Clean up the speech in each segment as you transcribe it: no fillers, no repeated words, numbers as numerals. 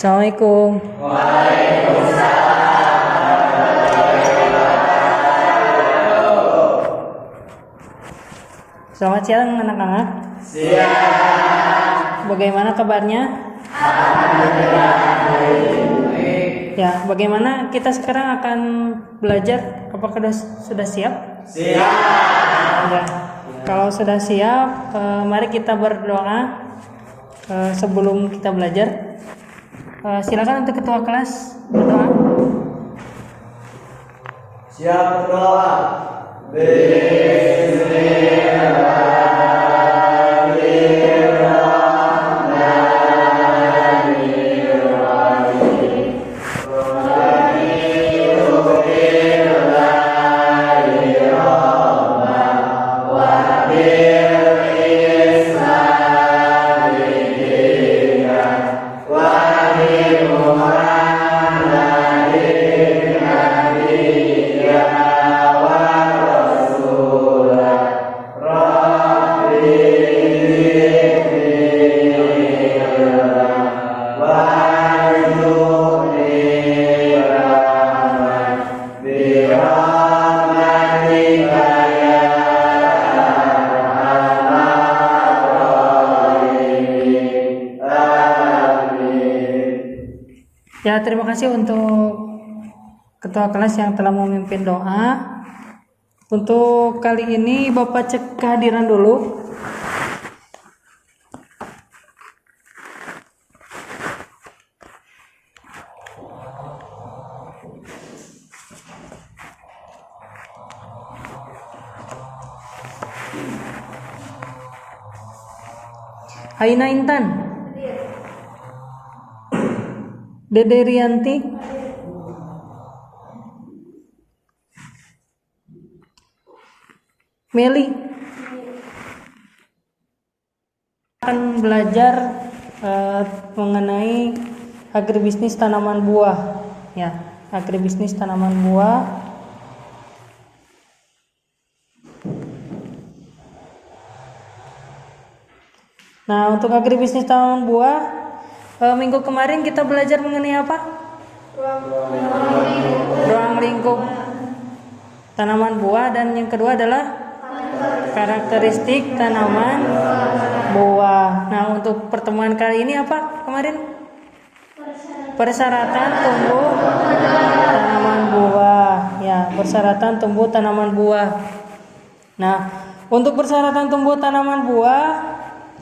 Assalamualaikum. Selamat siang anak-anak. Siang. Bagaimana kabarnya? Alhamdulillah. Ya, bagaimana kita sekarang akan belajar? Apakah sudah siap? Siap. Ya. Kalau sudah siap, mari kita berdoa sebelum kita belajar. Silakan untuk ketua kelas berdoa. Siap berdoa. Ya, terima kasih untuk ketua kelas yang telah memimpin doa. Untuk kali ini Bapak cek kehadiran dulu. Aina Intan, Dede Rianti, Meli. Akan belajar mengenai agribisnis tanaman buah, ya, agribisnis tanaman buah. Nah, untuk agribisnis tanaman buah, minggu kemarin kita belajar mengenai apa? Ruang lingkup tanaman buah, dan yang kedua adalah karakteristik tanaman buah. Nah, untuk pertemuan kali ini apa kemarin? Persyaratan tumbuh tanaman buah. Ya, persyaratan tumbuh tanaman buah. Nah, untuk persyaratan tumbuh tanaman buah,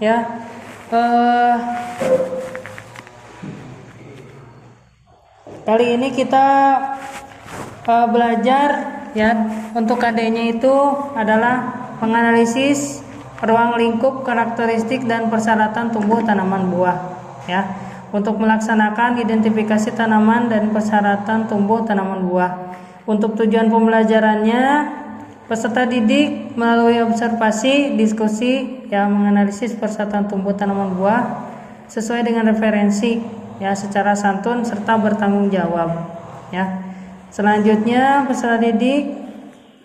ya, kali ini kita belajar, ya, untuk KD-nya itu adalah menganalisis ruang lingkup, karakteristik dan persyaratan tumbuh tanaman buah, ya, untuk melaksanakan identifikasi tanaman dan persyaratan tumbuh tanaman buah. Untuk tujuan pembelajarannya, peserta didik melalui observasi, diskusi, ya, menganalisis persyaratan tumbuh tanaman buah sesuai dengan referensi, ya, secara santun serta bertanggung jawab, ya. Selanjutnya peserta didik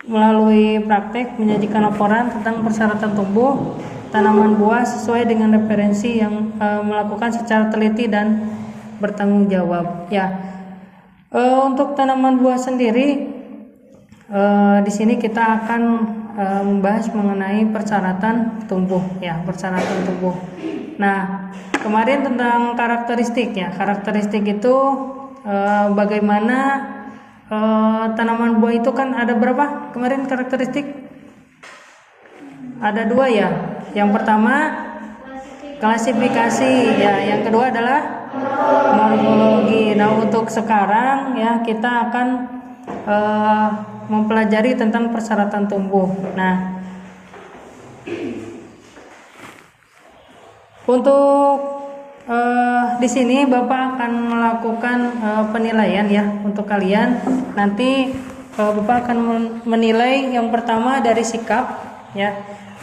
melalui praktek menyajikan laporan tentang persyaratan tumbuh tanaman buah sesuai dengan referensi yang melakukan secara teliti dan bertanggung jawab, ya. Untuk tanaman buah sendiri, di sini kita akan membahas mengenai persyaratan tumbuh, ya, persyaratan tumbuh. Nah, kemarin tentang karakteristik, ya, karakteristik itu bagaimana tanaman buah itu kan ada berapa kemarin karakteristik? Ada 2, ya. Yang pertama klasifikasi, ya, yang kedua adalah morfologi. Nah, untuk sekarang, ya, kita akan mempelajari tentang persyaratan tumbuh. Nah, untuk di sini Bapak akan melakukan penilaian, ya, untuk kalian. Nanti Bapak akan menilai yang pertama dari sikap, ya,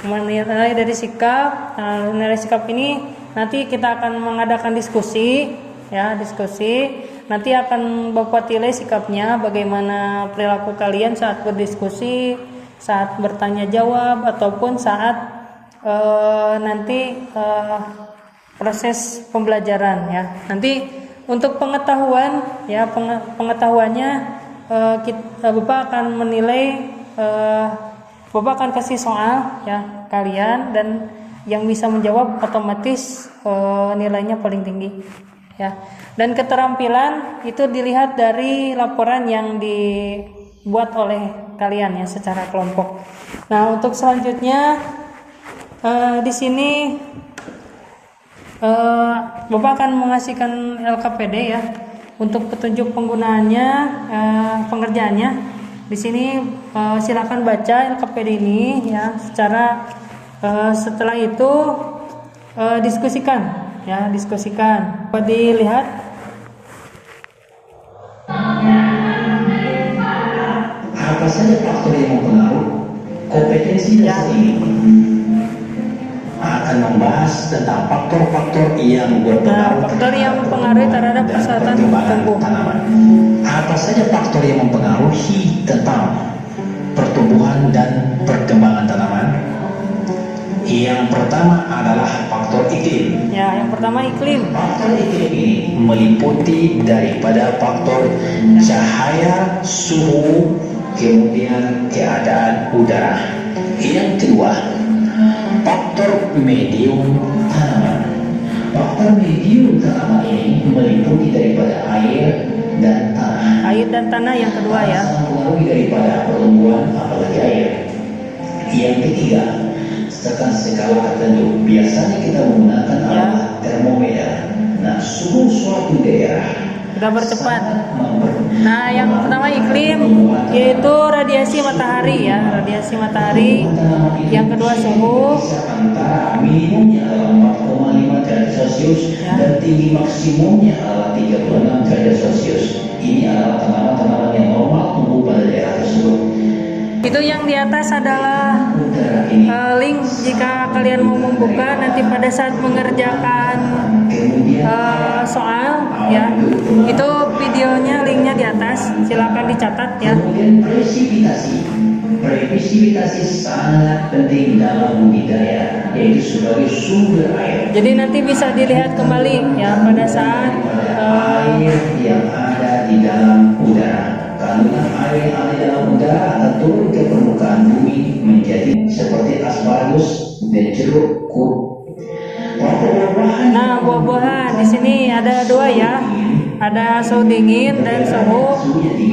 menilai dari sikap. Nah, menilai sikap ini nanti kita akan mengadakan diskusi, ya, diskusi. Nanti akan Bapak nilai sikapnya, bagaimana perilaku kalian saat berdiskusi, saat bertanya jawab, ataupun saat nanti proses pembelajaran, ya. Nanti untuk pengetahuan ya, pengetahuannya Bapak akan menilai, Bapak akan kasih soal ya kalian, dan yang bisa menjawab otomatis nilainya paling tinggi ya. Dan keterampilan itu dilihat dari laporan yang dibuat oleh kalian ya secara kelompok. Nah, untuk selanjutnya di sini Bapak akan mengasihkan LKPD ya untuk petunjuk penggunaannya, pengerjaannya. Di sini silakan baca LKPD ini ya secara, setelah itu diskusikan ya, diskusikan. Dapat dilihat apa saja faktor yang mempengaruhi kompetensi dasar ini. Akan membahas tentang faktor-faktor yang berpengaruh faktor yang mempengaruhi terhadap persyaratan tumbuh. tanaman. Apa saja faktor yang mempengaruhi tentang pertumbuhan dan perkembangan tanaman? Yang pertama adalah faktor iklim. Ya, yang pertama iklim. Faktor iklim ini meliputi daripada faktor cahaya, suhu, kemudian keadaan udara. Yang kedua, faktor medium tanaman. Faktor medium tanaman ini meliputi daripada air dan tanah. Air dan tanah yang kedua ya. Sangat mempengaruhi daripada pertumbuhan apalagi air. Yang ketiga, tekan skala tertentu. Biasanya kita menggunakan alat termometer. Nah, suhu suatu daerah Sudah bercepat. Nah, yang pertama iklim, yaitu radiasi matahari ya, radiasi matahari. Yang kedua suhu. Antara minimumnya adalah 4,5 derajat Celcius dan tinggi maksimumnya adalah 36 derajat Celcius. Ini adalah tanaman-tanaman yang normal tumbuh pada daerah tersebut. Itu yang di atas adalah link jika kalian mau membuka nanti pada saat mengerjakan soal ya. Itu videonya, linknya di atas, silakan dicatat ya. Kemudian presipitasi sangat penting dalam budidaya, yaitu sebagai sumber air. Jadi nanti bisa dilihat kembali ya pada saat air yang ada di dalam udara. Kandungan air yang ada di dalam udara akan turun ke permukaan bumi menjadi seperti asparagus dan jeruk. Nah, buah-buahan di sini ada dua ya. Ada suhu dingin dan suhu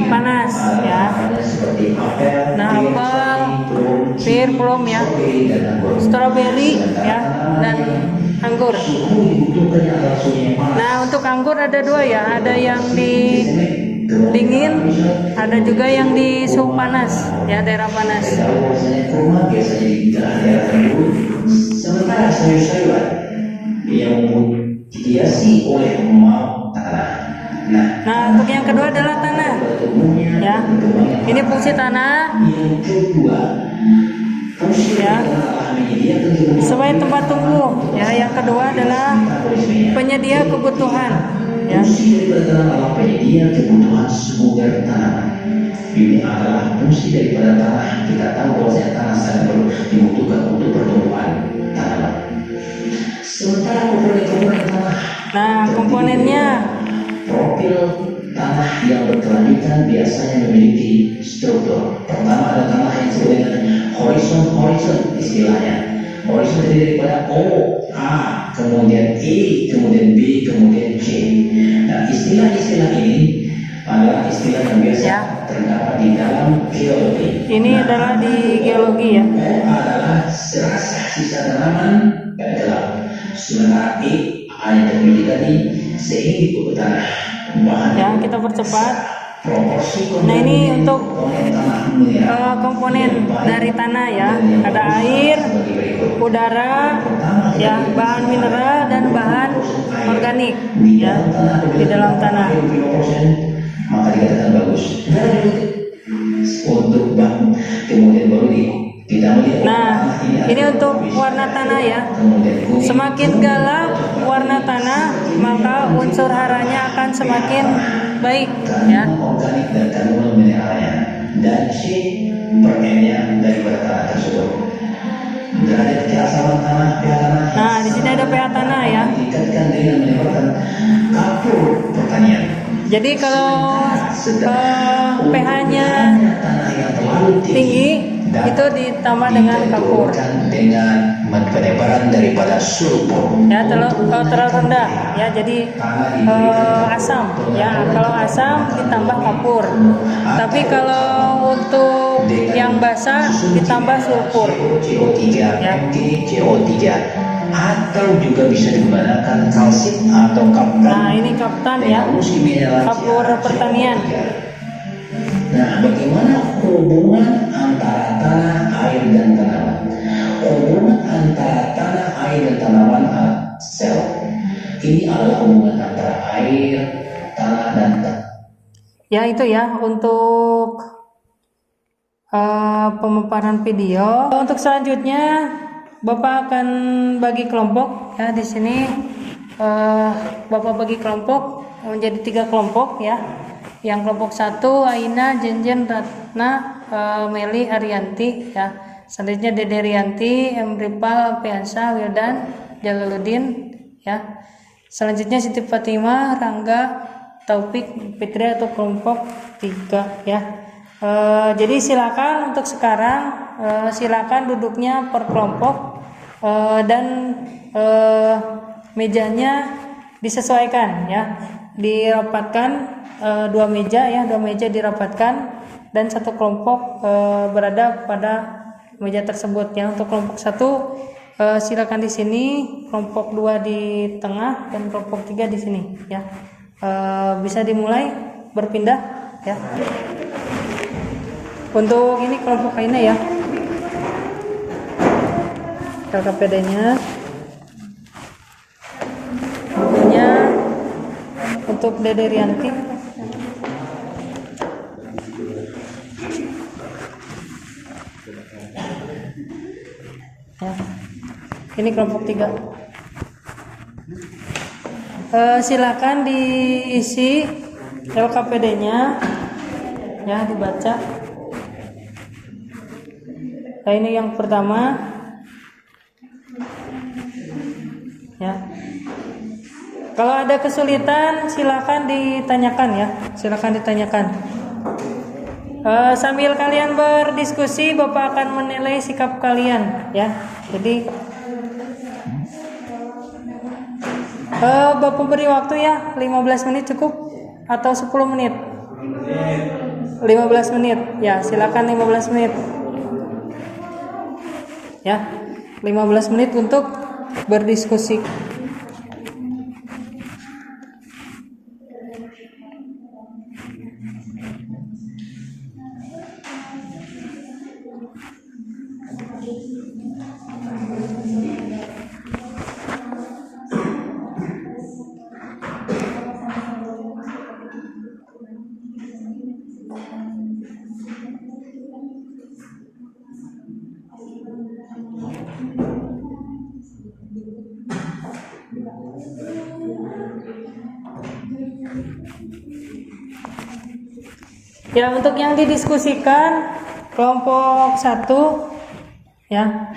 panas ya. Nah, apel, pir, plum ya, strawberry ya, dan anggur. Nah, untuk anggur ada dua ya. Ada yang di dingin, ada juga yang di suhu panas ya, daerah panas. Sementara sayur-sayuran yang dihiasi oleh mau tanah. Nah, untuk yang kedua adalah tanah ya. Ini fungsi tanah ya, sebagai tempat tumbuh ya. Yang kedua adalah penyedia kebutuhan ya. Fungsi daripada tanah adalah penyedia kebutuhan sumber tanaman. Ini adalah fungsi daripada tanah. Kita tahu bahwa tanah sangat dibutuhkan untuk pertumbuhan tanaman. Sementara komponen tanah. Nah, komponennya, profil tanah yang berkelanjutan biasanya memiliki struktur. Pertama ada tanah yang disebut dengan horizon istilahnya. Horizon terdiri daripada O, A, kemudian E, kemudian B, kemudian C. Nah, istilah-istilah ini adalah istilah yang biasa terdapat di dalam geologi. Ini adalah di geologi ya. O adalah serasa sisa tanaman pada gelap. Sementara E yang terpilih tadi seiring tanah. Ya, kita percepat. Nah, ini untuk komponen dari tanah ya. Ada air, udara, ya, bahan mineral dan bahan organik ya di dalam tanah. Maka dikatakan bagus. Untuk bang, kemudian baru kita melihat. Nah, ini untuk warna tanah ya. Semakin gelap warna tanah, maka unsur haranya akan semakin baik ya. Organik dan kandungan mineralnya dan C per N-nya daripada tanah tersebut. Derajat keasaman tanah, pH tanah. Nah, di sini ada pH tanah ya. Dikatakan dengan menyebabkan kapur Jadi kalau pH-nya tanah yang terlalu tinggi itu ditambah dengan kapur. Dengan penyebaran daripada sulfur. Ya, kalau terlalu rendah ya jadi asam ya. Kalau asam ditambah kapur. Tapi kalau untuk yang basah ditambah sulfur. CO3, Ya. CO3 atau juga bisa digunakan kalsit atau kaptan. Nah, ini kaptan ya. Kapur pertanian. Nah, bagaimana hubungan antara tanah, air, dan tanaman? Hubungan antara tanah, air, dan tanaman sel. Ini adalah hubungan antara air, tanah, dan Ya, itu ya untuk pemaparan video. Untuk selanjutnya Bapak akan bagi kelompok ya. Di sini Bapak bagi kelompok menjadi 3 kelompok ya. Yang kelompok 1 Aina, Jenjen, Ratna, Meli, Arianti ya. Selanjutnya Dede Rianti, Emripal, Piansa, Wildan, Jalaluddin ya. Selanjutnya Siti Fatimah, Rangga, Taufik, Fitri atau kelompok 3 ya. Jadi silakan untuk sekarang silakan duduknya per kelompok dan mejanya disesuaikan ya. Dirapatkan 2 meja ya, 2 meja dirapatkan dan 1 kelompok berada pada meja tersebut ya. Untuk kelompok 1 silakan di sini, kelompok 2 di tengah dan kelompok 3 di sini ya. Bisa dimulai berpindah ya. Untuk ini kelompok Aina ya. LKPD-nya bukunya untuk Dede Rianti ya. Ini kelompok 3. Silakan diisi LKPD-nya ya, dibaca. Nah, ini yang pertama ya. Kalau ada kesulitan silakan ditanyakan ya, silakan ditanyakan. Sambil kalian berdiskusi, Bapak akan menilai sikap kalian ya. Jadi Bapak beri waktu ya, 15 menit cukup atau 10 menit? 15 menit ya, silakan 15 menit ya. 15 menit untuk berdiskusi. Ya, untuk yang didiskusikan kelompok 1 ya.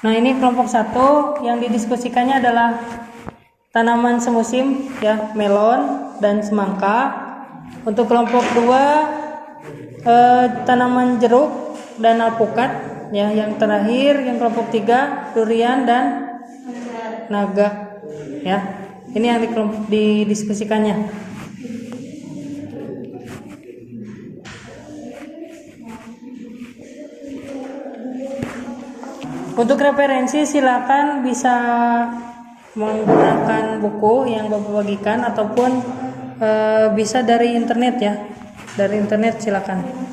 Nah, ini kelompok 1 yang didiskusikannya adalah tanaman semusim ya, melon dan semangka. Untuk kelompok 2 tanaman jeruk dan alpukat ya. Yang terakhir yang kelompok 3 durian dan naga ya. Ini yang didiskusikannya. Untuk referensi silakan bisa menggunakan buku yang Bapak bagikan ataupun bisa dari internet ya. Dari internet silakan.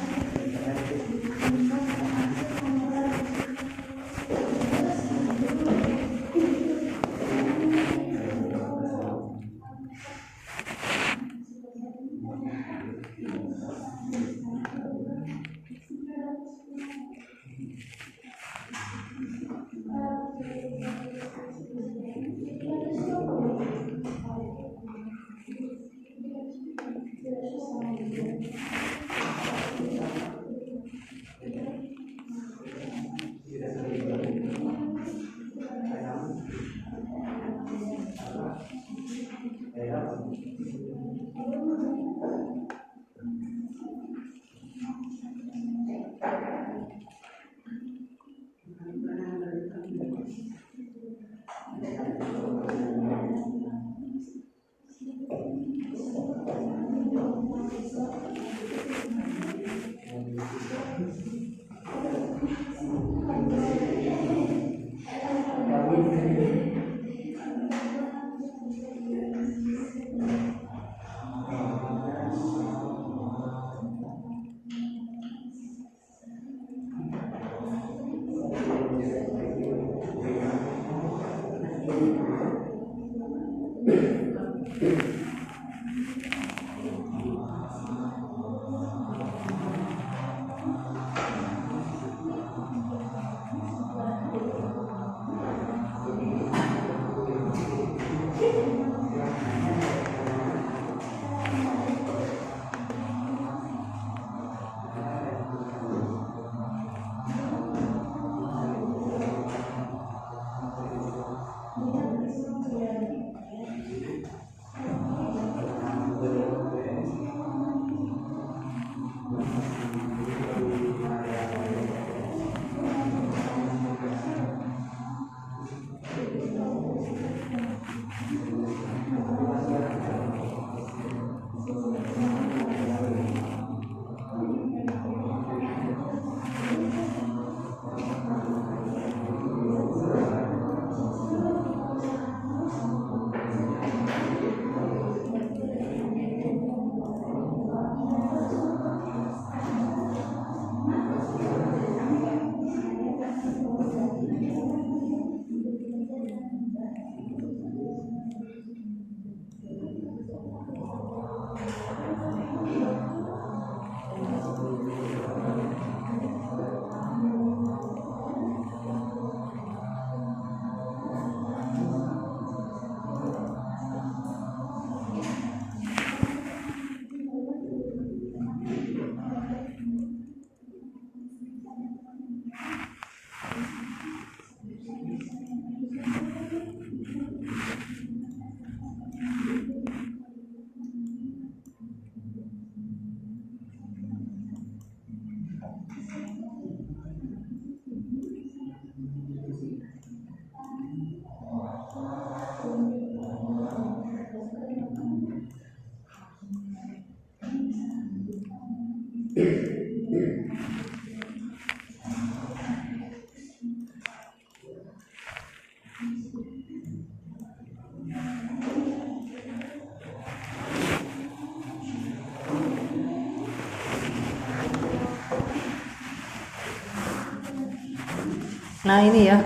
Nah ini ya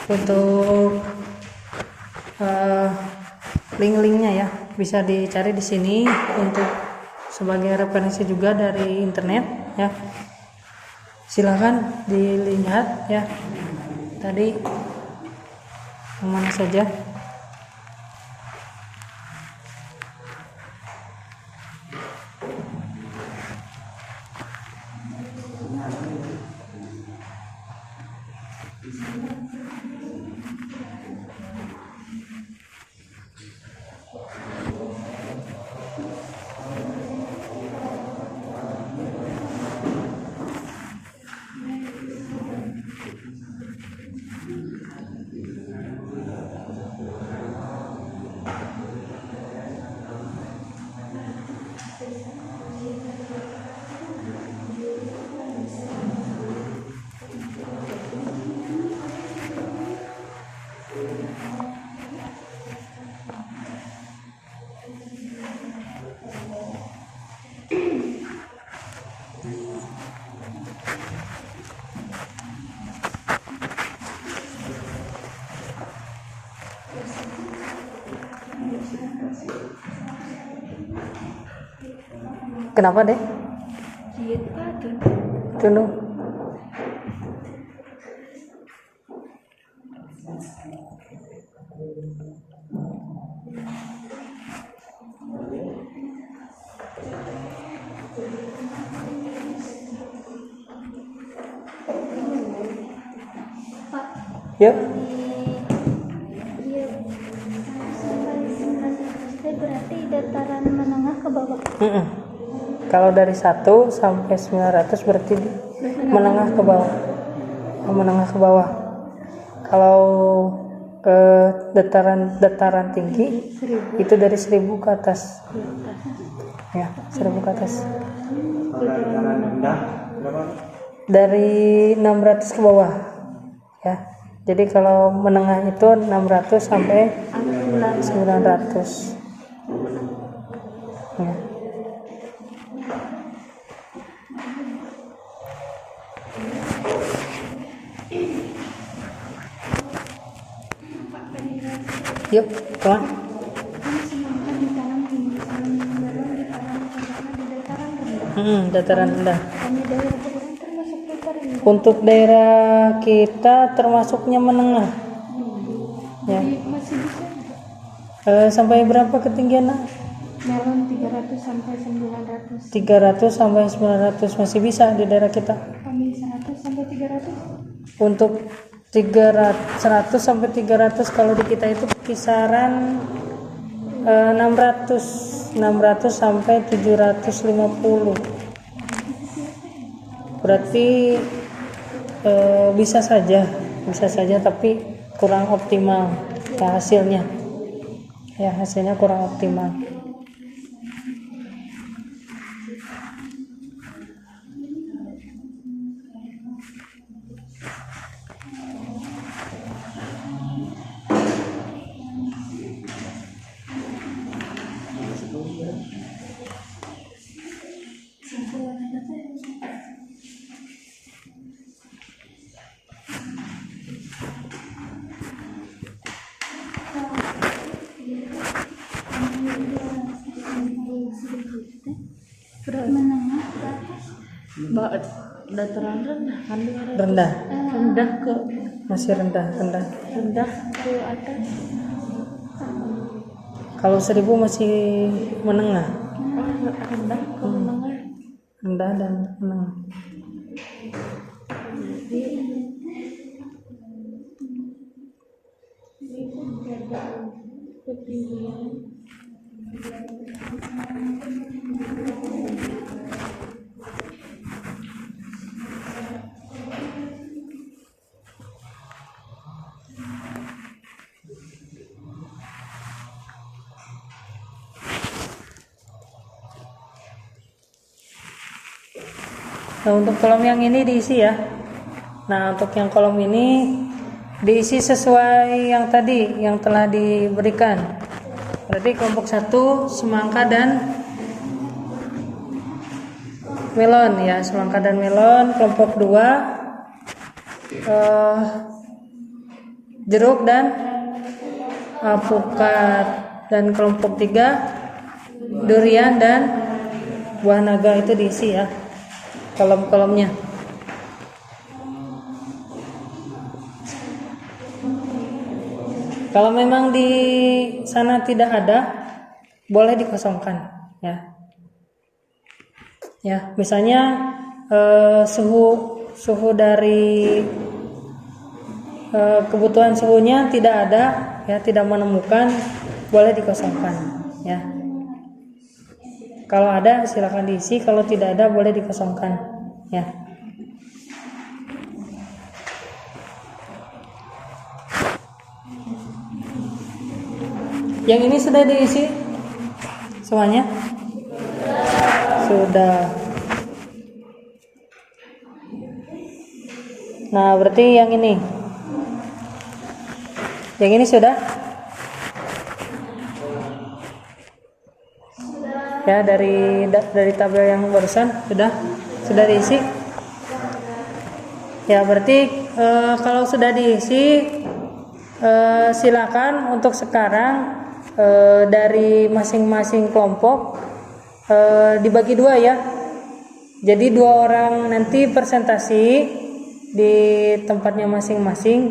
untuk link-linknya ya, bisa dicari di sini untuk sebagai referensi juga dari internet ya. Silahkan dilihat ya, tadi kemana saja. Kenapa deh? Tunduk. Ya. Berarti dataran menengah ke bawah. Kalau dari 1 sampai 900 berarti menengah ke bawah. Menengah ke bawah. Kalau ke dataran tinggi itu dari 1000 ke atas. Ya, 1000 ke atas. Dataran rendah berapa? Dari 600 ke bawah. Ya. Jadi kalau menengah itu 600 sampai 900. Ya. Yuk, kawan. Semangka ditanam tinggi, melon ditanam karena di dataran rendah. Dataran rendah. Kami daerah Pegunungan termasuk dataran rendah. Untuk daerah kita termasuknya menengah. Ya. Jadi masih bisa. Sampai berapa ketinggian? Melon 300 sampai 900. 300 sampai 900 masih bisa di daerah kita. Kami 100 sampai 300. Untuk 100 sampai 300 kalau di kita itu kisaran 600 sampai 750. Berarti bisa saja tapi kurang optimal ya hasilnya. Ya, hasilnya kurang optimal. Menengah ke atas. Dataran rendah kan 200. Rendah, Rendah ke masih rendah. rendah ke atas. Kalau 1000 masih menengah, Rendah ke menengah. rendah dan menengah. Nah, untuk kolom yang ini diisi ya. Nah, untuk yang kolom ini diisi sesuai yang tadi yang telah diberikan. Berarti kelompok 1 semangka dan melon ya, semangka dan melon. Kelompok 2 jeruk dan alpukat, dan kelompok 3 durian dan buah naga. Itu diisi ya kolom-kolomnya. Kalau memang di sana tidak ada, boleh dikosongkan ya. Ya, misalnya suhu dari kebutuhan suhunya tidak ada ya, tidak menemukan, boleh dikosongkan ya. Kalau ada silakan diisi, kalau tidak ada boleh dikosongkan ya. Yang ini sudah diisi semuanya? Sudah. Nah, berarti yang ini. Yang ini sudah? Ya, dari tabel yang barusan sudah diisi. Ya, berarti kalau sudah diisi, silakan untuk sekarang dari masing-masing kelompok dibagi 2 ya. Jadi 2 orang nanti presentasi di tempatnya masing-masing,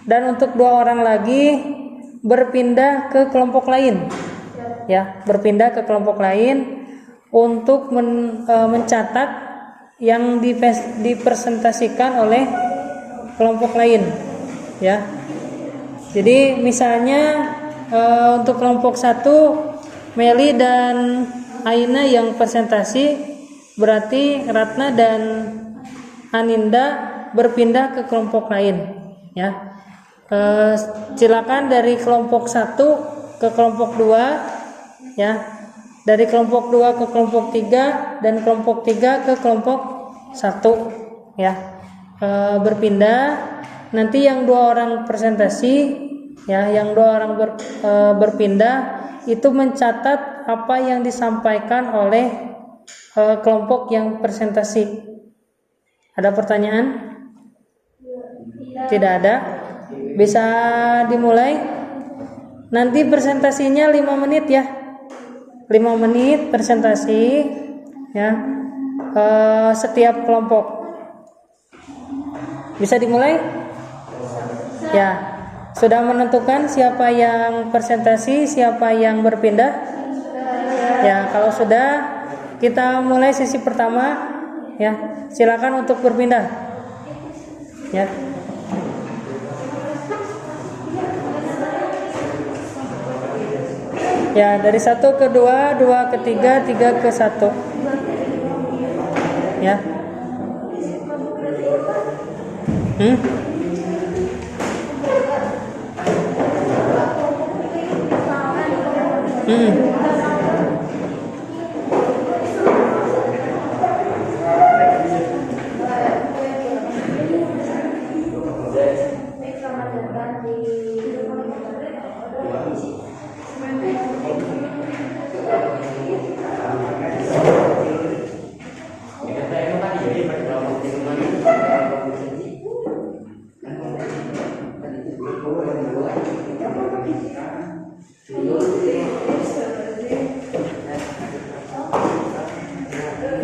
dan untuk 2 orang lagi berpindah ke kelompok lain. Ya, berpindah ke kelompok lain untuk mencatat yang dipresentasikan oleh kelompok lain ya. Jadi misalnya untuk kelompok 1 Meli dan Aina yang presentasi, berarti Ratna dan Aninda berpindah ke kelompok lain, ya. Silakan dari kelompok 1 ke kelompok 2, ya. Dari kelompok 2 ke kelompok 3 dan kelompok 3 ke kelompok 1, ya. Berpindah. Nanti yang 2 orang presentasi, ya, yang 2 orang berpindah itu mencatat apa yang disampaikan oleh kelompok yang presentasi. Ada pertanyaan? Tidak ada. Bisa dimulai. Nanti presentasinya 5 menit ya. 5 menit presentasi, ya. Setiap kelompok. Bisa dimulai? Ya. Sudah menentukan siapa yang presentasi, siapa yang berpindah? Ya, kalau sudah, kita mulai sesi pertama, ya. Silakan untuk berpindah. Ya. Ya, dari 1 ke 2, 2 ke 3, 3 ke 1. Ya.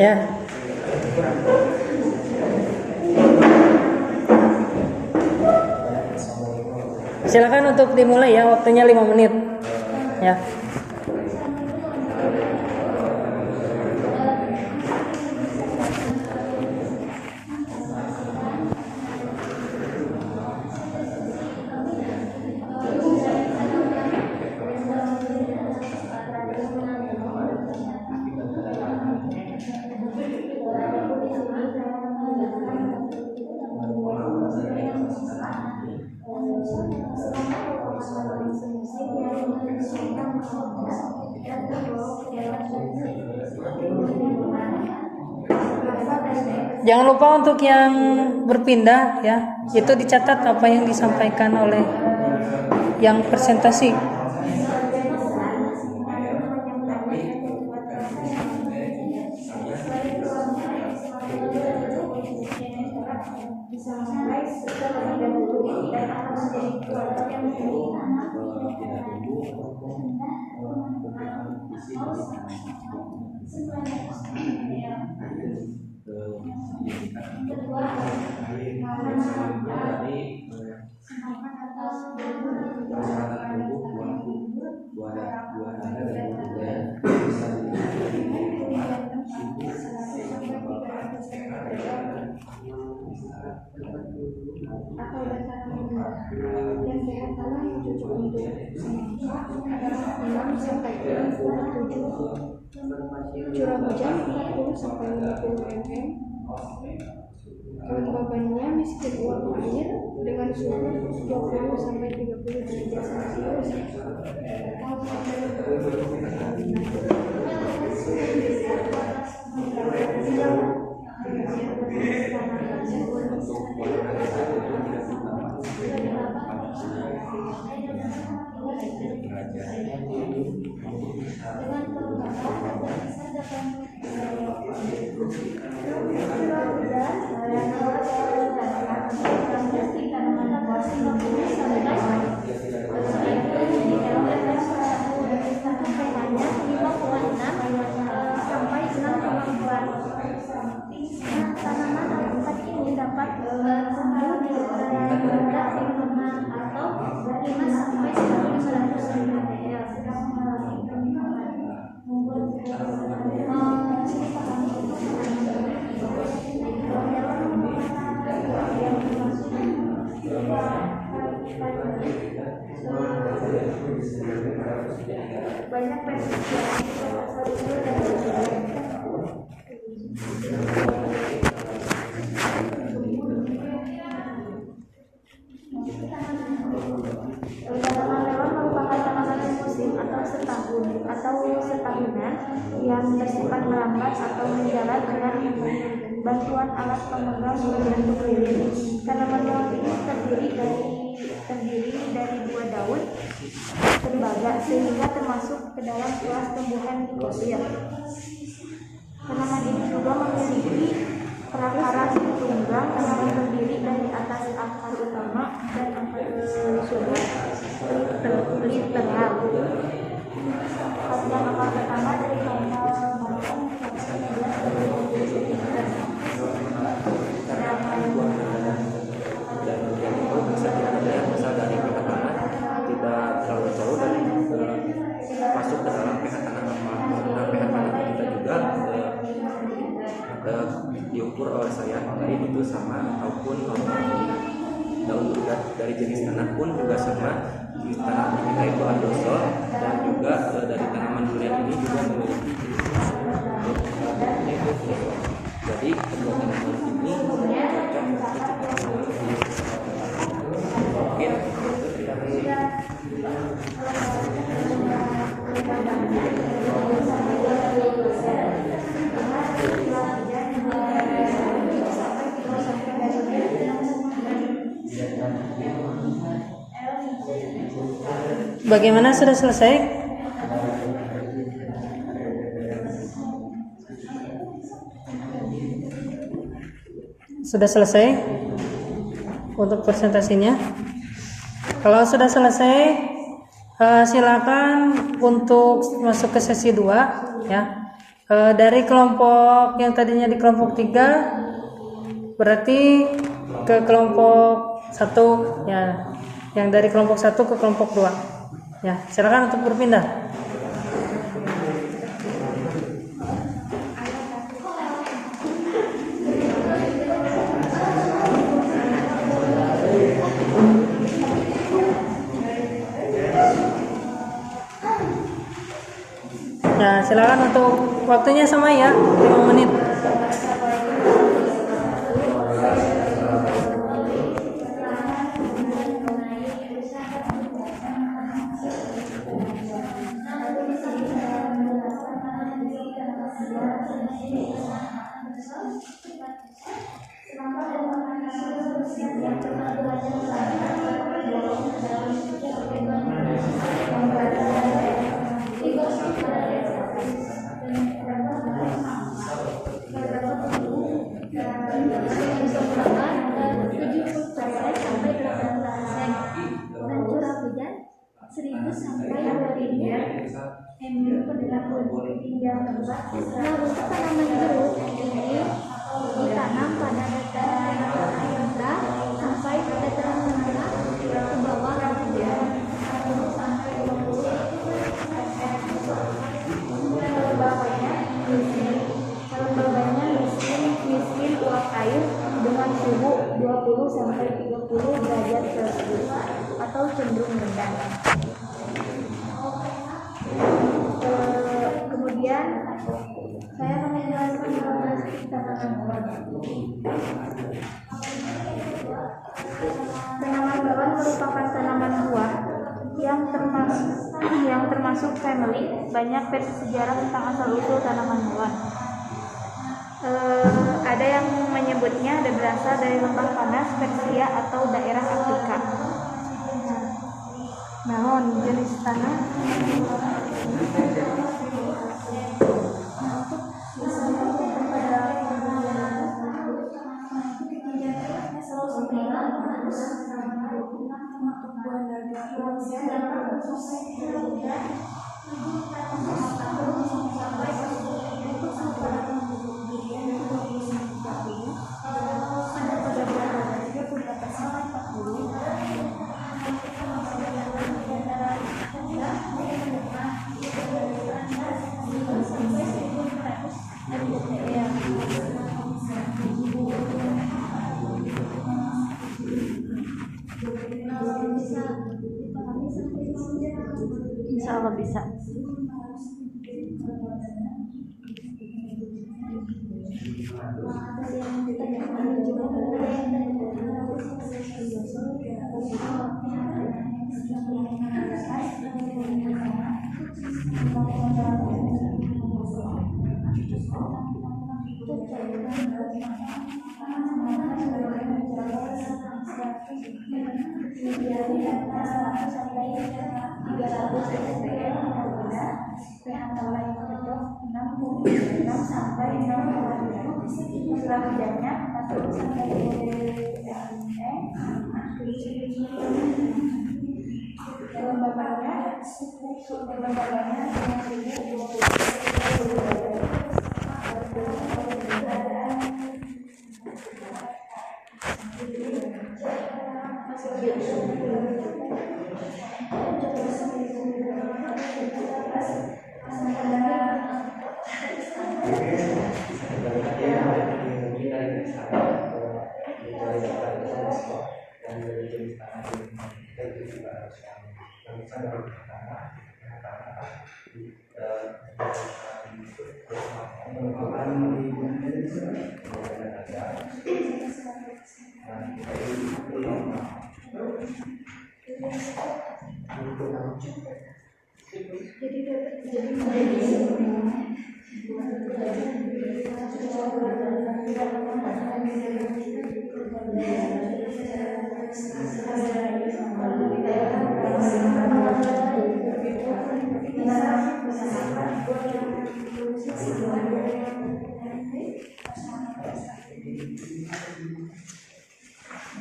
Ya. Silakan untuk dimulai ya, waktunya 5 menit. Ya. Jangan lupa untuk yang berpindah ya, itu dicatat apa yang disampaikan oleh yang presentasi. Atau dasar yang sehat tanah yang cocok untuk adalah 6 sampai 7 curah hujan 40 sampai 50 mm. Kelembabannya miskin uap air dengan suhu 20 sampai 30 derajat Celcius. Banyak Tanaman mewah merupakan tanaman musim atau setahunan yang bersifat melambat atau menjalar dengan bantuan alat pemegang berbentuk lilin. Tanaman mewah ini terdiri dari buah daun tembaga sehingga termasuk ke dalam kelas tumbuhan dikotil. Tanaman ini juga memiliki perakaran tunggang. Tanaman terdiri dari atas akar utama dan akar subur literal. Bagian akar pertama dari normal batang, kemudian dari sekitar. Dan yang itu bisa ada yang berasal dari pH tanah tidak terlalu jauh dan masuk ke dalam pH tanah normal. Nah, pH tanah kita juga diukur oleh saya baik itu sama ataupun daun dari jenis tanah pun juga sama. Jenis tanah kita itu andosol dan juga dari tanaman durian ini juga memiliki jenis jadi kedua tanaman ini cocok untuk mungkin Bagaimana, sudah selesai? Sudah selesai untuk presentasinya? Kalau sudah selesai, silakan untuk masuk ke sesi 2 ya. Dari kelompok yang tadinya di kelompok 3 berarti ke kelompok 1 ya. Yang dari kelompok 1 ke kelompok 2. Ya, silakan untuk berpindah. Ya, silakan untuk waktunya sama ya, 5 menit. Nah, untuk tanaman jeruk ini ditanam pada dataran rendah sampai dataran menengah ke bawah kemudian 10 sampai 20 lembaganya miskin uap air dengan suhu 20 sampai 30 derajat Celcius atau cenderung rendah. Kemudian saya akan menjelaskan karakteristik tanaman bawang. Tanaman bawang merupakan tanaman buah yang termasuk family. Banyak versi sejarah tentang asal usul tanaman bawang. Ada yang menyebutnya berasal dari lembah panas Persia atau daerah Afrika. Naon jenis tanah? Insya Allah bisa.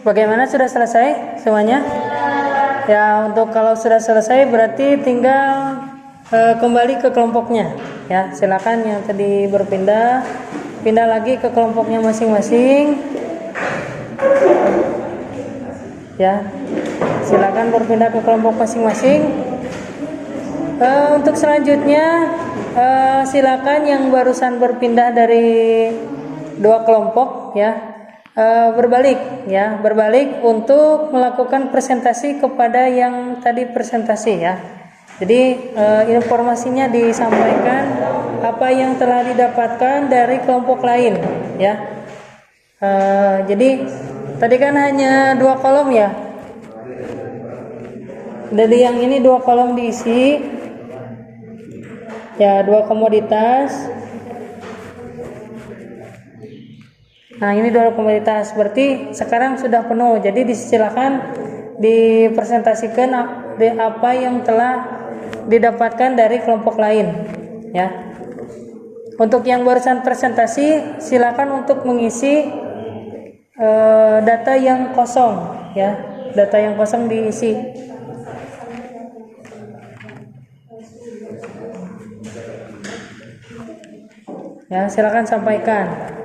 Bagaimana, sudah selesai semuanya? Ya, untuk kalau sudah selesai berarti tinggal kembali ke kelompoknya. Ya, silakan yang tadi berpindah, pindah lagi ke kelompoknya masing-masing. Ya, silakan berpindah ke kelompok masing-masing. Untuk selanjutnya, silakan yang barusan berpindah dari dua kelompok, ya. Berbalik untuk melakukan presentasi kepada yang tadi presentasi, ya. Jadi informasinya disampaikan apa yang telah didapatkan dari kelompok lain, ya. Jadi tadi kan hanya 2 kolom, ya. Dari yang ini 2 kolom diisi, ya, 2 komoditas. Nah, ini 2 komoditas, berarti sekarang sudah penuh. Jadi disilakan dipresentasikan apa yang telah didapatkan dari kelompok lain, ya. Untuk yang barusan presentasi, silakan untuk mengisi data yang kosong, ya. Data yang kosong diisi. Ya, silakan sampaikan.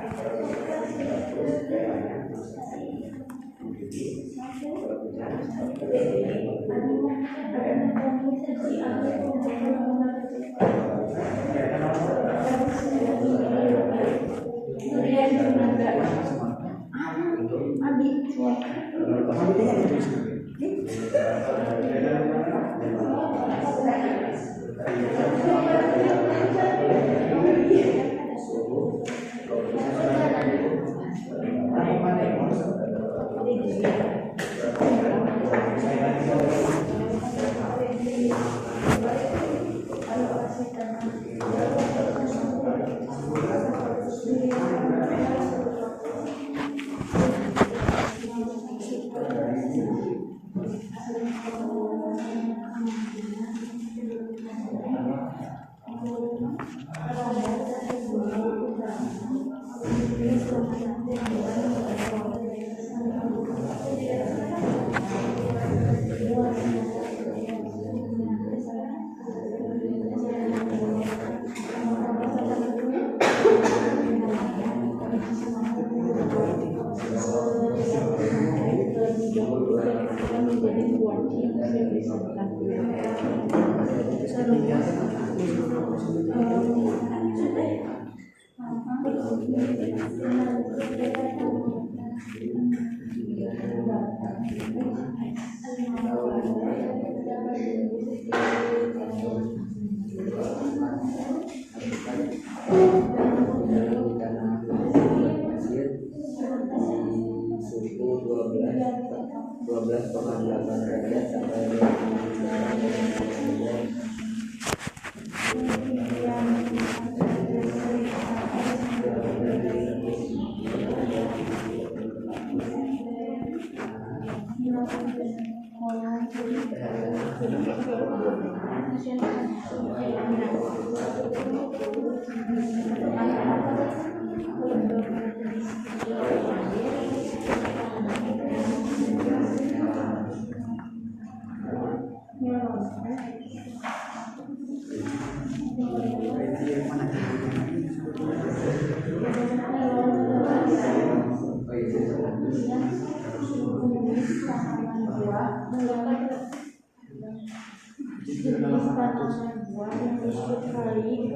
jenis tanaman buah yang disukai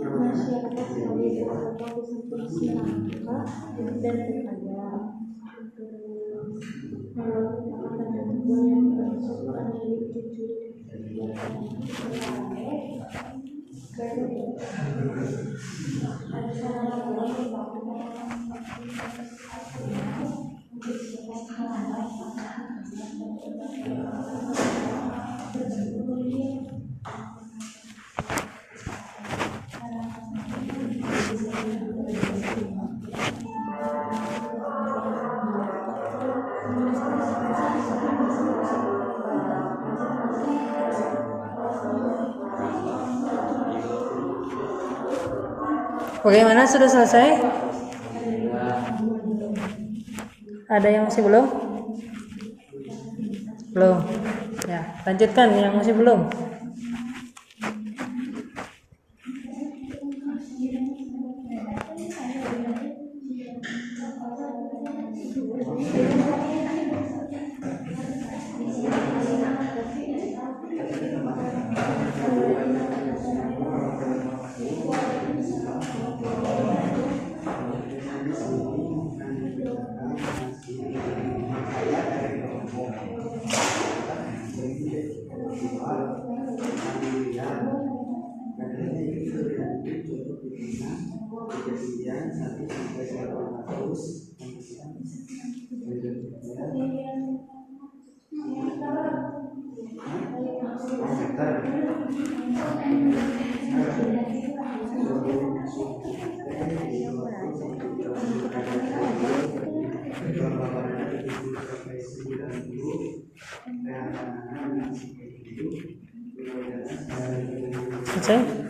masyarakat sebagai beberapa seperti nangka dan pepaya. Melon merupakan tanaman buah yang berasal dari cucu. Bagaimana, sudah selesai? Ada yang masih belum? Belum. Ya, lanjutkan yang masih belum. Selesai?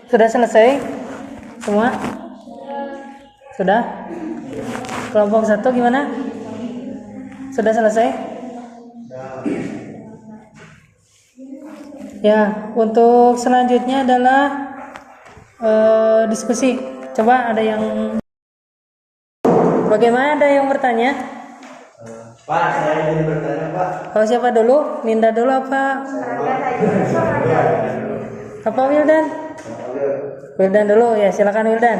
Sudah selesai semua? Sudah? Kelompok 1 gimana? Sudah selesai? Ya, untuk selanjutnya adalah diskusi. Coba ada yang bagaimana, ada yang bertanya? Pak, saya ingin bertanya, Pak. Oh, siapa dulu? Ninda dulu apa? Apa Wildan? Wildan dulu ya, silakan Wildan.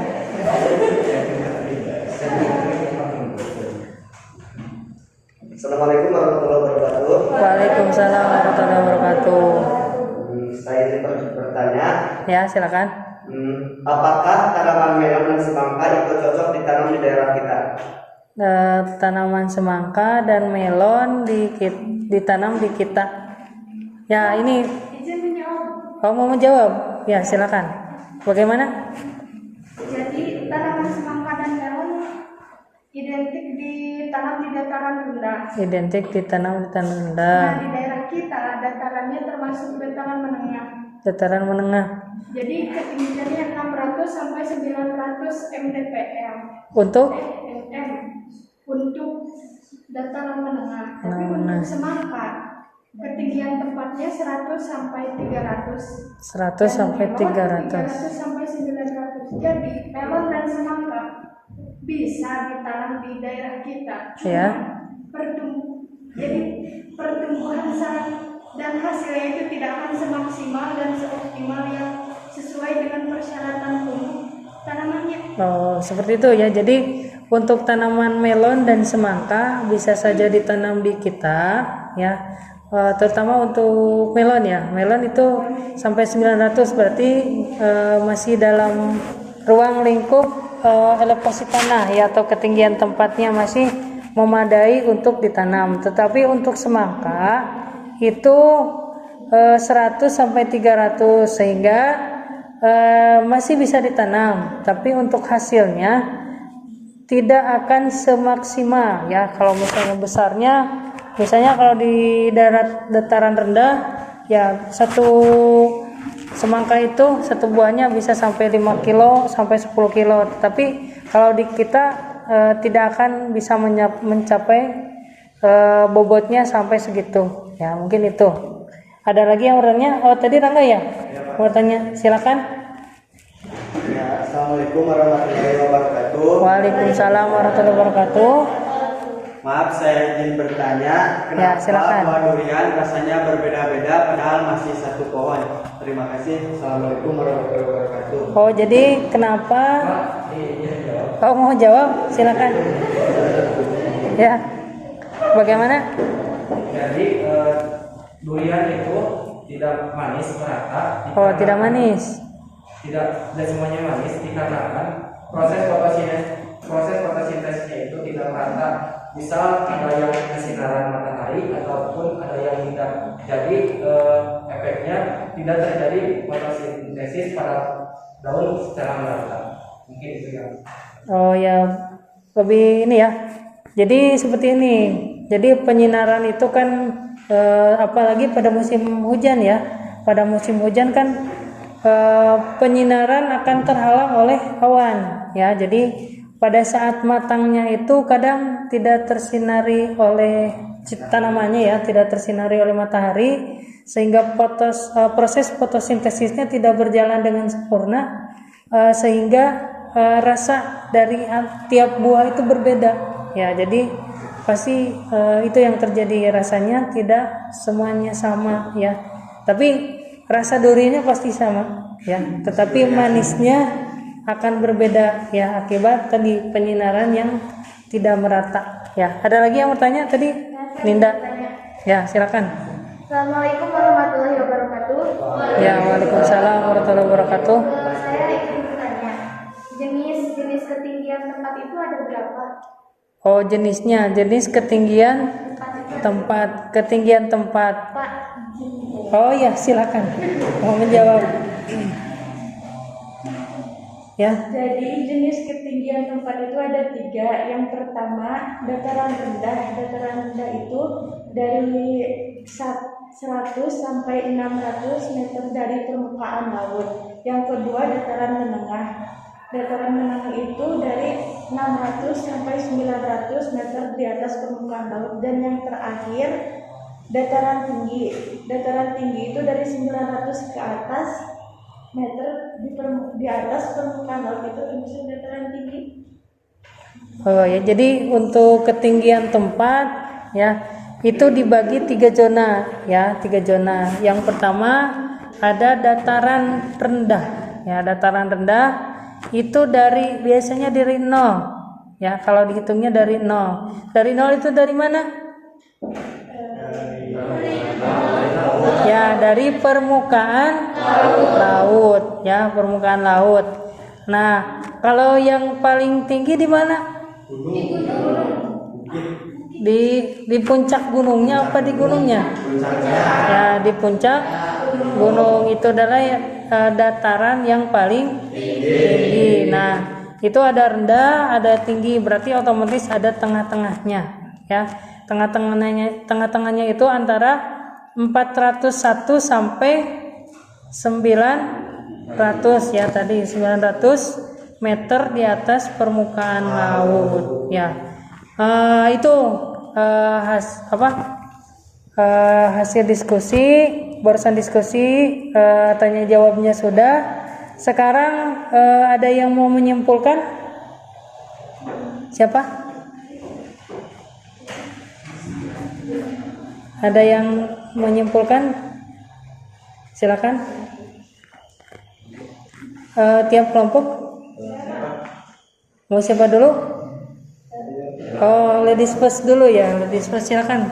Assalamualaikum warahmatullahi wabarakatuh. Waalaikumsalam warahmatullahi wabarakatuh. Saya ingin bertanya, Ya, silakan. apakah tanaman melon dan semangka itu cocok ditanam di daerah kita? Tanaman semangka dan melon ditanam di kita. Ya, ini Izin menjawab. kamu mau menjawab? Ya, silakan. Bagaimana? Jadi tanaman semangka dan melon identik ditanam di dataran rendah. Identik ditanam di tanah Nah, rendah, di daerah kita datarannya termasuk dataran menengah. dataran menengah. Jadi ketinggiannya 600 sampai 900 mdpl. Untuk mm untuk dataran menengah. Tapi Menengah. untuk semangka ketinggian tempatnya 100 sampai 300. 100 sampai 300. 300 sampai 900. Jadi melon dan semangka bisa ditanam di daerah kita. Cuma Ya. Jadi pertumbuhan dan hasilnya itu tidak akan semaksimal dan seoptimal yang sesuai dengan persyaratan tumbuh tanamannya. Oh, seperti itu ya. Jadi untuk tanaman melon dan semangka bisa saja ditanam di kita ya. Terutama untuk melon ya. Melon itu sampai 900 berarti masih dalam ruang lingkup elevasi tanah ya, atau ketinggian tempatnya masih memadai untuk ditanam. Tetapi untuk semangka itu 100 sampai 300 sehingga masih bisa ditanam, tapi untuk hasilnya tidak akan semaksimal ya. Kalau misalnya besarnya, misalnya kalau di dataran rendah ya, satu semangka itu satu buahnya bisa sampai 5 kilo sampai 10 kilo, tapi kalau di kita tidak akan bisa mencapai bobotnya sampai segitu ya. Mungkin itu. Ada lagi yang bertanya? Oh, tadi Rangga ya bertanya, silakan. Ya, Assalamualaikum warahmatullahi wabarakatuh. Waalaikumsalam warahmatullahi wabarakatuh. Maaf, saya izin bertanya, Ya, kenapa silakan. buah durian rasanya berbeda-beda padahal masih satu pohon? Terima kasih. Assalamualaikum warahmatullahi wabarakatuh. Oh, jadi kenapa? Kau mau jawab? Silakan. Ya. Bagaimana? Jadi durian itu tidak manis merata. Oh, tidak manis. Tidak semuanya manis dikarenakan proses fotosintesisnya itu tidak merata. Misal ada yang kesinaran matahari ataupun ada yang tidak. Jadi efeknya tidak terjadi fotosintesis pada daun secara merata. Mungkin itu yang. Oh ya, lebih ini ya. Jadi seperti ini. Jadi penyinaran itu kan apalagi pada musim hujan ya. Pada musim hujan kan penyinaran akan terhalang oleh awan ya. Jadi pada saat matangnya itu kadang tidak tersinari oleh tanamannya ya, tidak tersinari oleh matahari, sehingga proses fotosintesisnya tidak berjalan dengan sempurna, sehingga rasa dari tiap buah itu berbeda ya. Jadi pasti itu yang terjadi, rasanya tidak semuanya sama ya, tapi rasa duriannya pasti sama ya, tetapi manisnya akan berbeda ya akibat tadi penyinaran yang tidak merata ya. Ada lagi yang bertanya tadi? Ninda ya, silakan. Assalamualaikum warahmatullahi wabarakatuh. Ya, waalaikumsalam warahmatullahi wabarakatuh. Saya ingin bertanya, jenis ketinggian tempat itu ada berapa? Oh, jenisnya, jenis ketinggian tempat, ketinggian tempat. Pak, Oh ya, silakan mau menjawab. Ya, Jadi jenis ketinggian tempat itu ada 3. Yang pertama dataran rendah. Dataran rendah itu dari 100 sampai 600 meter dari permukaan laut. Yang kedua dataran menengah. Dataran menengah itu dari 600 sampai 900 meter di atas permukaan laut. Dan yang terakhir dataran tinggi. Dataran tinggi itu dari 900 ke atas meter di atas permukaan laut, itu termasuk dataran tinggi. oh ya, jadi untuk ketinggian tempat ya itu dibagi 3 zona ya, 3 zona. Yang pertama ada dataran rendah ya. Dataran rendah itu biasanya dari 0 ya, kalau dihitungnya dari 0. Dari 0 itu dari mana? Ya, dari permukaan laut ya, permukaan laut. Nah, kalau yang paling tinggi di mana? di puncak gunungnya apa di gunungnya? Ya, di puncak gunung itu adalah dataran yang paling tinggi. Nah, itu ada rendah, ada tinggi, berarti otomatis ada tengah-tengahnya, ya. Tengah-tengahnya itu antara 401 sampai 900 ya, tadi 900 meter di atas permukaan laut, ya. Itu hasil diskusi, barusan diskusi, tanya jawabnya sudah. Sekarang ada yang mau menyimpulkan? Siapa? Ada yang menyimpulkan? Silakan. Tiap kelompok. Mau siapa dulu? Oh, ladies first dulu ya. Ladies first, silakan.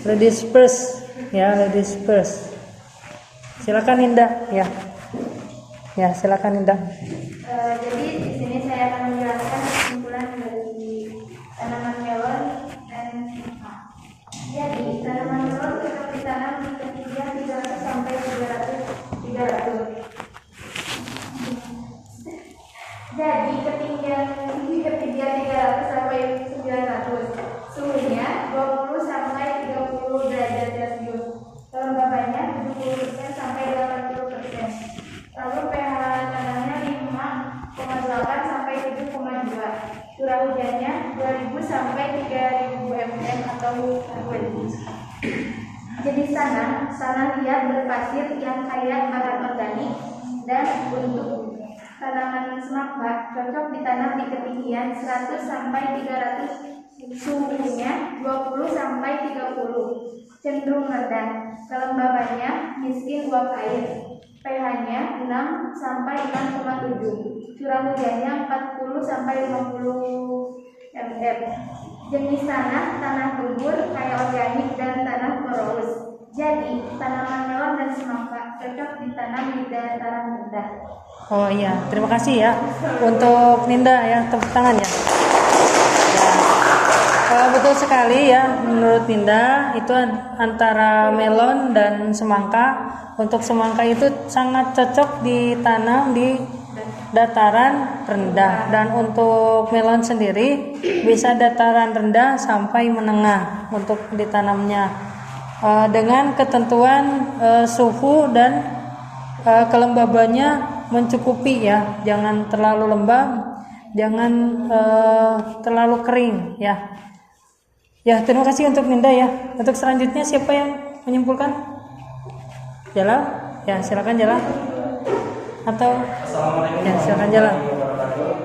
Ladies first, ya, ladies first. Silakan Indah, ya. Ya, silakan Indah. Jadi di sini saya akan menjelaskan kesimpulan dari tanaman melon dan simpa. Jadi tanaman melon tetap ditanam di ketinggian 300 sampai 300. Jadi ketinggian 300 sampai 900. Suhunya 20 sampai 30 derajat Celcius. Kelembabannya 70% sampai 80%. Lalu pH tanahnya 5,8 sampai 7,2. Curah hujannya 2000 sampai 3000 mm atau lebih. Jenis tanah liat berpasir yang kaya akan organik, dan untuk tanaman semangka cocok ditanam di ketinggian 100 sampai 300. Suhunya 20 sampai 30. Cenderung rendah. Kelembabannya miskin uap air. pH-nya 6 sampai 6,7. Curah hujannya 40 sampai 50 mm. Jenis tanah gembur, kaya organik, dan tanah porous. Jadi, tanaman melon dan semangka cocok ditanam di dataran rendah. Oh iya, terima kasih ya untuk Ninda ya, tepuk tangan ya. Betul sekali ya, menurut Ninda itu antara melon dan semangka. Untuk semangka itu sangat cocok ditanam di dataran rendah, dan untuk melon sendiri bisa dataran rendah sampai menengah untuk ditanamnya, dengan ketentuan suhu dan kelembabannya mencukupi ya, jangan terlalu lembab, jangan terlalu kering ya. Ya, terima kasih untuk Ninda ya. Untuk selanjutnya siapa yang menyimpulkan? Jalal? Ya, silakan Jalal. Atau ya, silakan Jalal.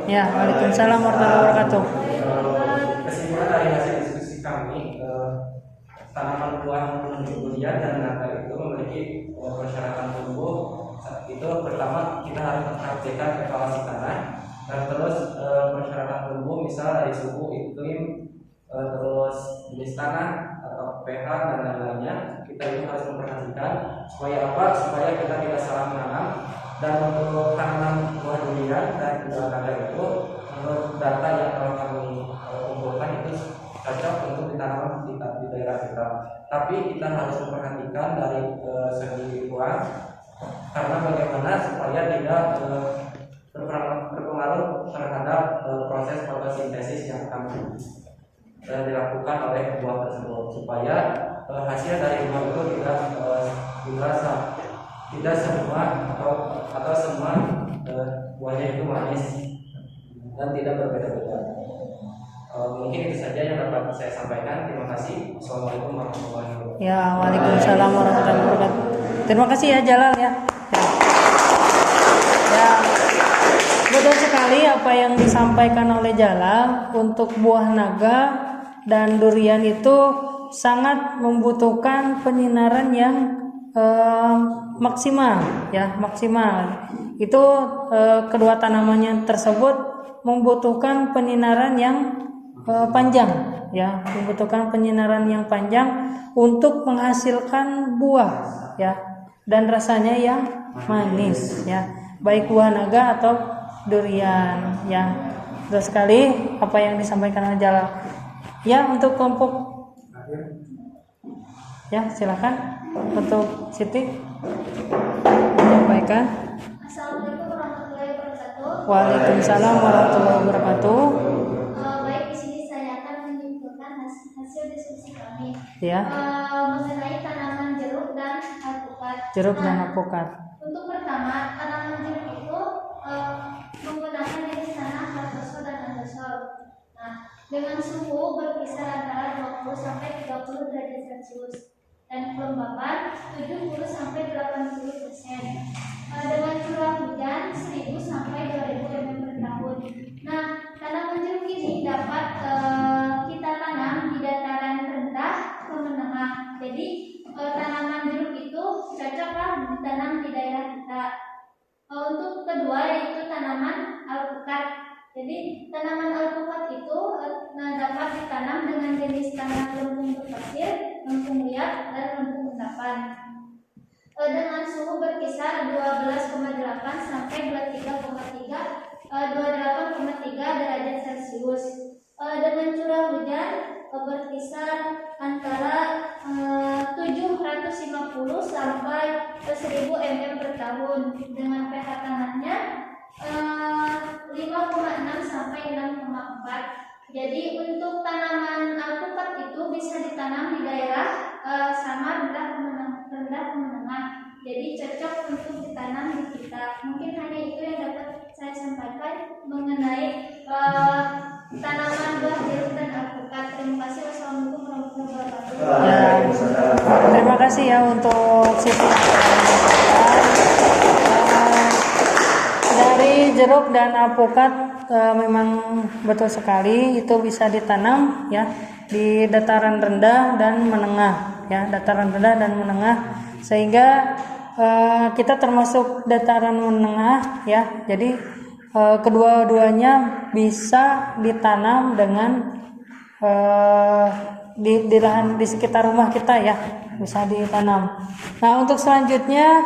Ya, waalaikumsalam warahmatullahi wabarakatuh. Kesimpulan dari hasil diskusi kami, tanaman buah menuju durian dan nangka itu memiliki persyaratan tumbuh. Itu pertama kita harus mempraktikkan evaluasi tanah, dan terus persyaratan tumbuh misal dari suhu, iklim, terus jenis tanah atau pH dan lain-lainnya, kita itu harus memperhatikan supaya apa? Supaya kita tidak salah menanam. Dan untuk tanaman buah durian dan buah nangka itu, menurut data yang telah kami kumpulkan, itu cocok untuk ditanam di daerah kita. Tapi kita harus memperhatikan dari segi lingkungan, karena bagaimana supaya tidak berpengaruh terhadap proses fotosintesis yang akan dilakukan oleh buah tersebut, supaya hasil dari buah itu tidak semua atau semua buahnya itu manis dan tidak berbeda-beda. Mungkin itu saja yang dapat saya sampaikan. Terima kasih. Assalamualaikum warahmatullahi wabarakatuh. Ya, waalaikumsalam warahmatullahi wabarakatuh. Terima kasih ya Jalal ya. Ya, betul sekali apa yang disampaikan oleh Jalal. Untuk buah naga dan durian itu sangat membutuhkan penyinaran yang maksimal ya, maksimal. Itu kedua tanamannya tersebut membutuhkan penyinaran yang panjang ya, membutuhkan penyinaran yang panjang untuk menghasilkan buah ya, dan rasanya yang manis ya, baik buah naga atau durian ya. Betul sekali apa yang disampaikan oleh Jalal. Ya, untuk kelompok. Ya, silakan untuk Siti menyampaikan. Assalamualaikum warahmatullahi wabarakatuh. Waalaikumsalam warahmatullahi wabarakatuh. Baik, di sini saya akan menyimpulkan hasil diskusi kami Ya, mengenai tanaman jeruk dan alpukat. jeruk dan Nah, alpukat. untuk pertama, tanaman jeruk itu menggunakan jenis tanah latosol dan andosol. Nah, dengan suhu berkisar antara 20 sampai 30 derajat Celcius dan kelembapan 70 sampai 80%. Dengan curah hujan 1000 sampai 2000 mm per tahun. Nah, tanaman jeruk ini dapat kita tanam di dataran rendah ke menengah. Jadi tanaman jeruk itu cocoklah ditanam di daerah kita. Untuk kedua yaitu tanaman alpukat. Jadi tanaman alpukat itu dapat ditanam dengan jenis tanah lempung berpasir, lempung liat, dan lempung endapan. Dengan suhu berkisar 12,8 sampai 28,3 derajat Celcius. Dengan curah hujan berkisar antara 750 sampai 1000 mm per tahun dengan pH tanahnya 5,6 sampai 6,4. Jadi untuk tanaman alpukat itu bisa ditanam di daerah sama rendah ke menengah. Jadi cocok untuk ditanam di kita. Mungkin hanya itu yang dapat saya sampaikan mengenai tanaman buah jeruk dan alpukat. Terima kasih. Wassalamualaikum warahmatullahi wabarakatuh. Ya, terima kasih ya untuk Siti. Dari jeruk dan alpukat memang betul sekali itu bisa ditanam ya di dataran rendah dan menengah ya, dataran rendah dan menengah, sehingga kita termasuk dataran menengah ya. Jadi kedua-duanya bisa ditanam dengan di lahan di sekitar rumah kita ya, bisa ditanam. Nah, untuk selanjutnya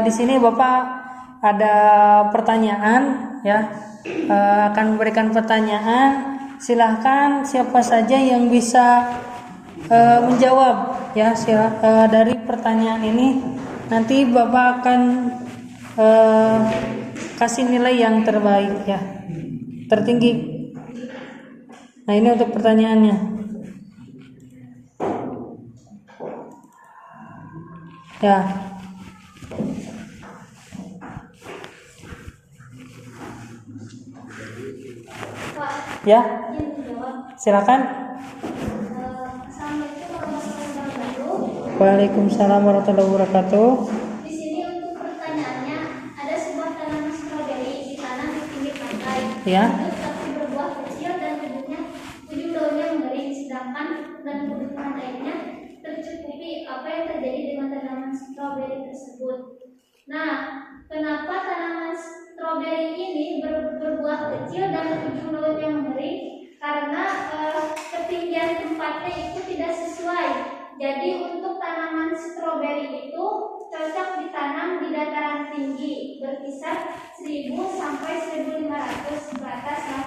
di sini Bapak ada pertanyaan ya, akan memberikan pertanyaan. Silahkan siapa saja yang bisa menjawab ya dari pertanyaan ini, nanti Bapak akan kasih nilai yang terbaik ya, tertinggi. Nah, ini untuk pertanyaannya. Ya. Ya, silakan. Assalamualaikum warahmatullahi wabarakatuh. Waalaikumsalam warahmatullahi wabarakatuh. Di sini untuk pertanyaannya, ada sebuah tanaman stroberi ditanam di pinggir pantai. Ya. Hidup tapi berbuah kecil dan ujung daunnya mengering, sedangkan dan ujung pantainya tercukupi. Apa yang terjadi dengan tanaman stroberi tersebut? Nah, kenapa tanaman stroberi ini berbuah kecil dan ujung daunnya mengering? Karena ketinggian tempatnya itu tidak sesuai. Jadi untuk tanaman stroberi itu cocok ditanam di dataran tinggi berkisar 1000 sampai 1500 ke atas ya.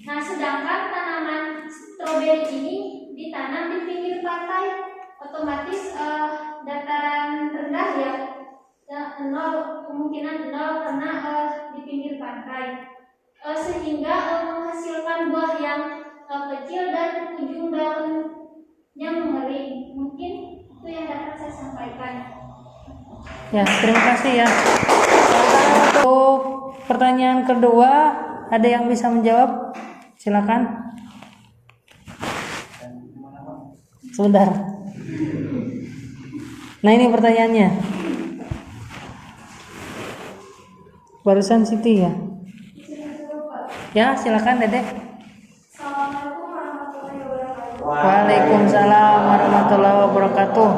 Nah, sedangkan tanaman stroberi ini ditanam di pinggir pantai, otomatis dataran rendah ya, kemungkinan nol karena di pinggir pantai, sehingga menghasilkan buah yang kecil dan ujung daunnya mengering. Mungkin itu yang dapat saya sampaikan. Ya, terima kasih ya. Untuk pertanyaan kedua, ada yang bisa menjawab? Silakan. Sebentar. Nah, ini pertanyaannya. Barusan Siti ya. Ya, silakan Dedek. Assalamualaikum warahmatullahi wabarakatuh. Waalaikumsalam warahmatullahi wabarakatuh.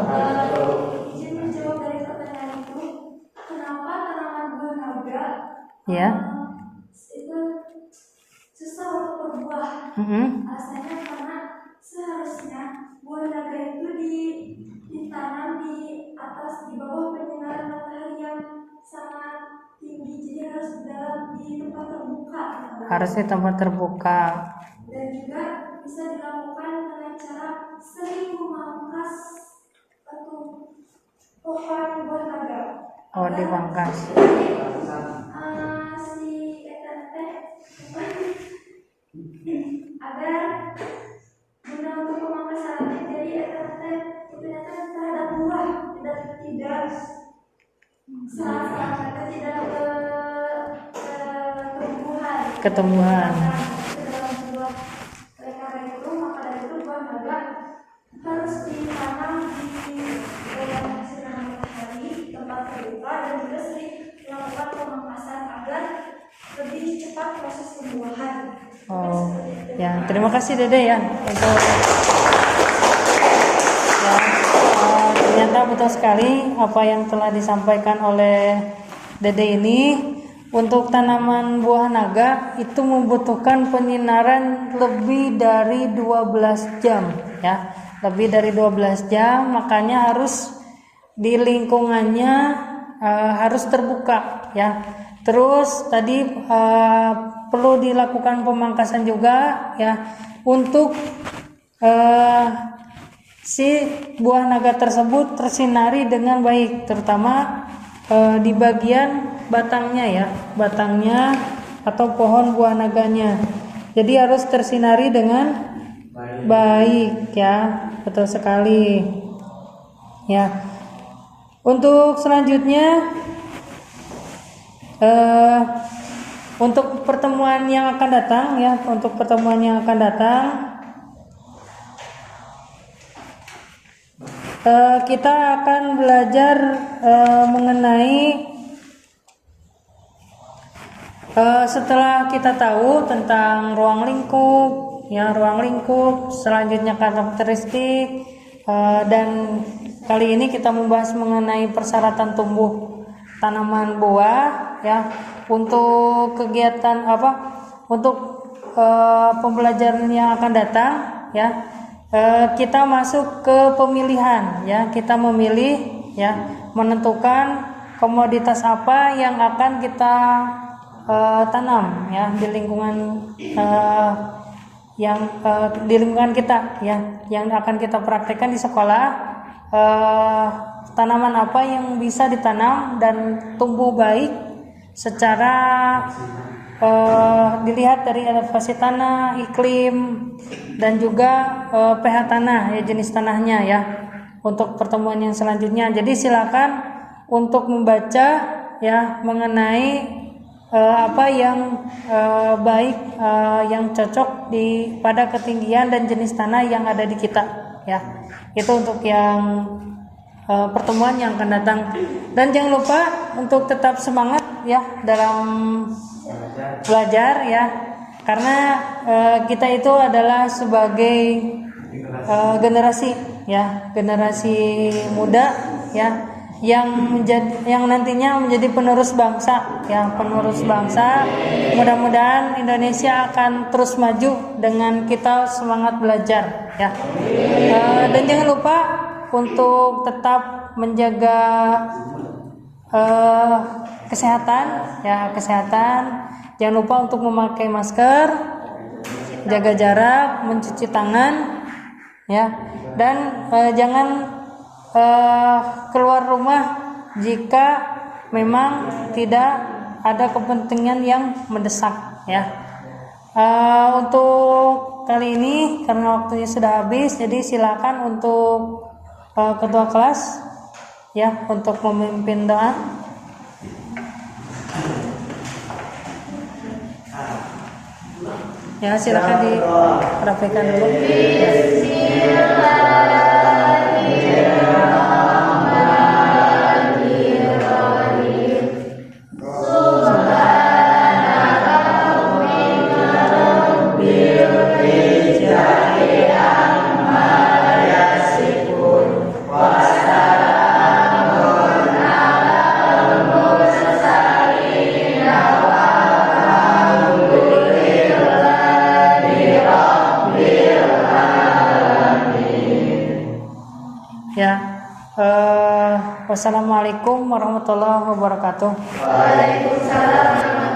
Izin menjawab dari pertanyaan itu, kenapa tanaman buah naga Ya. itu susah untuk berbuah? Alasannya karena seharusnya buah naga itu ditanam di atas, di bawah penyinaran matahari yang sangat tinggi, jadi harus di tempat terbuka. Harusnya tempat terbuka. Dan juga bisa dilakukan dengan cara sering memangkas pohon buah naga. Oh, dipangkas. Si eta teh agar guna untuk pemangkasannya, jadi eta teh ternyata terhadap buah tidak salah tidak Ketumbuhan. dalam sebuah karya itu, maka dari itu buah naga harus ditanam di bawah sinar matahari, tempat terbuka, dan juga sering melakukan pemangkasan agar lebih cepat proses pembuahan. Oh, ya, terima kasih Dede ya untuk ya, ternyata betul sekali apa yang telah disampaikan oleh Dede ini. Untuk tanaman buah naga itu membutuhkan penyinaran lebih dari 12 jam ya. Lebih dari 12 jam, makanya harus di lingkungannya harus terbuka ya. Terus tadi perlu dilakukan pemangkasan juga ya untuk si buah naga tersebut tersinari dengan baik, terutama di bagian batangnya ya, batangnya atau pohon buah naganya. Jadi harus tersinari dengan baik ya, betul sekali ya. Untuk selanjutnya untuk pertemuan yang akan datang ya, untuk pertemuan yang akan datang kita akan belajar mengenai setelah kita tahu tentang ruang lingkup ya, ruang lingkup, selanjutnya karakteristik, dan kali ini kita membahas mengenai persyaratan tumbuh tanaman buah ya. Untuk kegiatan untuk pembelajaran yang akan datang ya, kita masuk ke pemilihan ya, kita memilih ya, menentukan komoditas apa yang akan kita tanam ya di lingkungan di lingkungan kita ya, yang akan kita praktekkan di sekolah. Tanaman apa yang bisa ditanam dan tumbuh baik secara dilihat dari elevasi tanah, iklim, dan juga pH tanah ya, jenis tanahnya ya, untuk pertemuan yang selanjutnya. Jadi silakan untuk membaca ya mengenai apa yang baik, yang cocok pada ketinggian dan jenis tanah yang ada di kita ya. Itu untuk yang pertemuan yang akan datang. Dan jangan lupa untuk tetap semangat ya dalam belajar ya, karena kita itu adalah sebagai generasi ya, generasi muda ya, yang nantinya menjadi penerus bangsa ya, penerus bangsa. Mudah-mudahan Indonesia akan terus maju dengan kita semangat belajar ya. Dan jangan lupa untuk tetap menjaga kesehatan ya, kesehatan. Jangan lupa untuk memakai masker, jaga jarak, mencuci tangan ya, dan jangan keluar rumah jika memang tidak ada kepentingan yang mendesak ya. Untuk kali ini karena waktunya sudah habis, jadi silakan untuk ketua kelas ya untuk memimpin doa. Ya, silakan dipraktikkan dulu. Ya, wassalamualaikum warahmatullahi wabarakatuh. Waalaikumsalam.